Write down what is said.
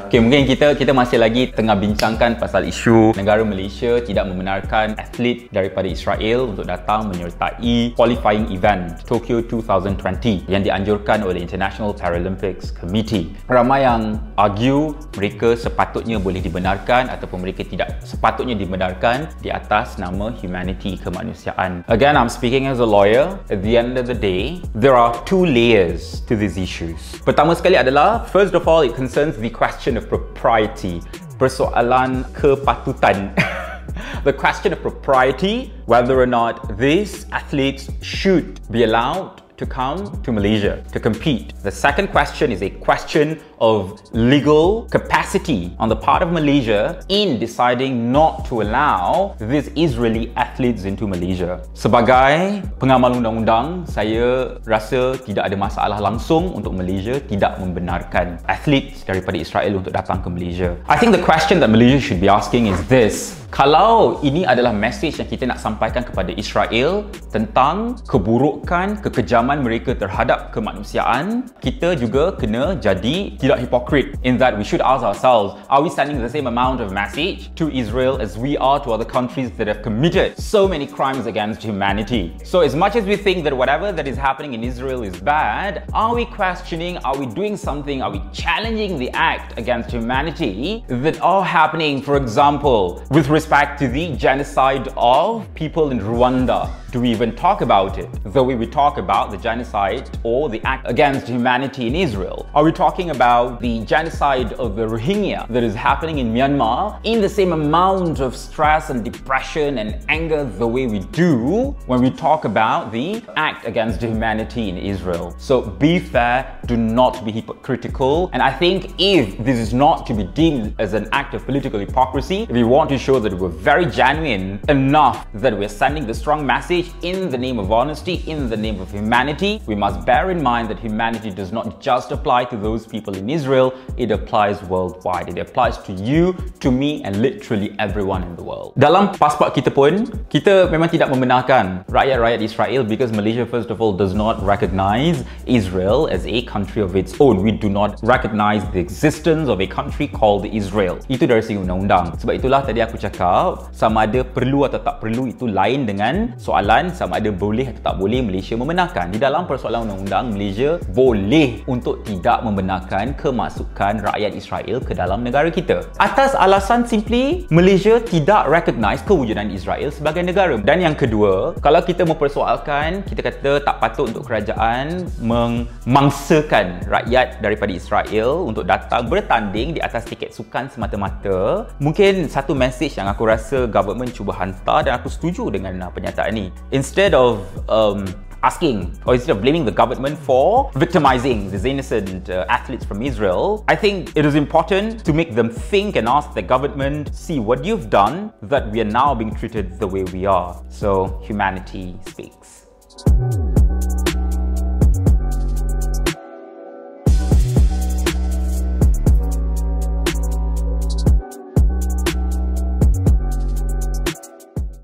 Okay, mungkin kita masih lagi tengah bincangkan pasal isu negara Malaysia tidak membenarkan atlet daripada Israel untuk datang menyertai qualifying event Tokyo 2020 yang dianjurkan oleh International Paralympics Committee. Ramai yang argue mereka sepatutnya boleh dibenarkan ataupun mereka tidak sepatutnya dibenarkan di atas nama humanity, kemanusiaan. Again, I'm speaking as a lawyer. At the end of the day, there are two layers to these issues. Pertama sekali adalah, first of all, it concerns the question of propriety, persoalan kepatutan. The question of propriety, whether or not these athletes should be allowed to come to Malaysia to compete. The second question is a question of legal capacity on the part of Malaysia in deciding not to allow these Israeli athletes into Malaysia. Sebagai pengamal undang-undang, saya rasa tidak ada masalah langsung untuk Malaysia tidak membenarkan athletes daripada Israel untuk datang ke Malaysia. I think the question that Malaysia should be asking is this: kalau ini adalah message yang kita nak sampaikan kepada Israel tentang keburukan, kekejaman mereka terhadap kemanusiaan, kita juga kena jadi tidak hypocrite in that we should ask ourselves, are we sending the same amount of message to Israel as we are to other countries that have committed so many crimes against humanity? So as much as we think that whatever that is happening in Israel is bad, are we questioning, are we doing something, are we challenging the act against humanity that are happening, for example, with respect to the genocide of people in Rwanda? Do we even talk about it the way we talk about the genocide or the act against humanity in Israel? Are we talking about the genocide of the Rohingya that is happening in Myanmar in the same amount of stress and depression and anger the way we do when we talk about the act against humanity in Israel? So be fair, do not be hypocritical, and I think if this is not to be deemed as an act of political hypocrisy, if we want to show that we're very genuine enough that we're sending the strong message in the name of honesty, in the name of humanity, we must bear in mind that humanity does not just apply to those people in Israel, it applies worldwide. It applies to you, to me, and literally everyone in the world. Dalam pasport kita pun, kita memang tidak membenarkan rakyat-rakyat Israel because Malaysia, first of all, does not recognize Israel as a country of its own. We do not recognize the existence of a country called Israel. Itu dari segi undang-undang. Sebab itulah tadi aku cakap, sama ada perlu atau tak perlu itu lain dengan soalan sama ada boleh atau tak boleh Malaysia membenarkan. Di dalam persoalan undang-undang, Malaysia boleh untuk tidak membenarkan kemasukan rakyat Israel ke dalam negara kita atas alasan simply Malaysia tidak recognize kewujudan Israel sebagai negara. Dan yang kedua, kalau kita mempersoalkan, kita kata tak patut untuk kerajaan memangsakan rakyat daripada Israel untuk datang bertanding di atas tiket sukan semata-mata, mungkin satu message yang aku rasa government cuba hantar, dan aku setuju dengan pernyataan ni. Instead of asking, or instead of blaming the government for victimizing these innocent athletes from Israel, I think it is important to make them think and ask the government, see what you've done that we are now being treated the way we are. So humanity speaks.